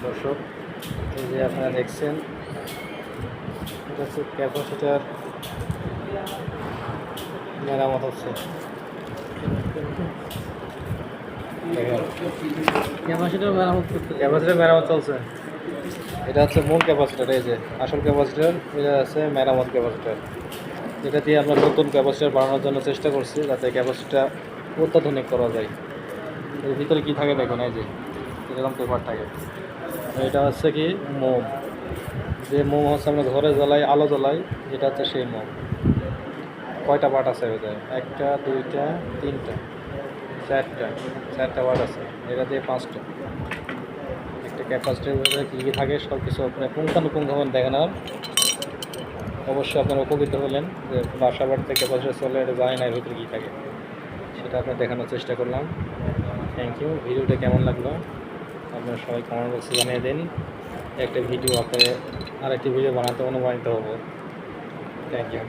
দর্শক, এই যে আপনারা দেখছেন, এটা হচ্ছে ক্যাপাসিটার মেরামত হচ্ছে। ক্যাপাসিটার মেরামত চলছে। এটা হচ্ছে মূল ক্যাপাসিটার, এই যে আসল ক্যাপাসিটার, এটা আছে মেরামত ক্যাপাসিটার। এটা দিয়ে আমরা নতুন ক্যাপাসিটার বানানোর জন্য চেষ্টা করছি, যাতে ক্যাপাসিটার অত্যাধুনিক করা যায়। এর ভিতরে কী থাকে দেখুন, এই যে এরকম পেপার থাকে। এটা হচ্ছে কি মোম, যে মোম হচ্ছে আমরা ঘরে জ্বালাই, আলো জ্বালাই, এটা হচ্ছে সেই মোম। কয়টা পার্ট আছে ওইটায়? একটা, দুইটা, তিনটা, চারটা পার্ট আছে। এটা দিয়ে পাঁচটা। একটা ক্যাপাসিটির ভিতরে কী কী থাকে সব কিছু আপনার পুঙ্খানুপুঙ্খভাবে দেখানোর অবশ্যই আপনারা উপকৃত হলেন, যে বাসা বাড়িতে ক্যাপাসিটার চলে, এটা জানি না এর ভিতরে কী থাকে, সেটা আপনার দেখানোর চেষ্টা করলাম। Thank you. ভিডিওটা কেমন লাগলো আপনারা সবাই কমেন্ট বক্সে জানিয়ে দিন। একটা ভিডিও আপনার আরেকটি ভিডিও বানাতে অনুপ্রাণিত হবো। Thank you.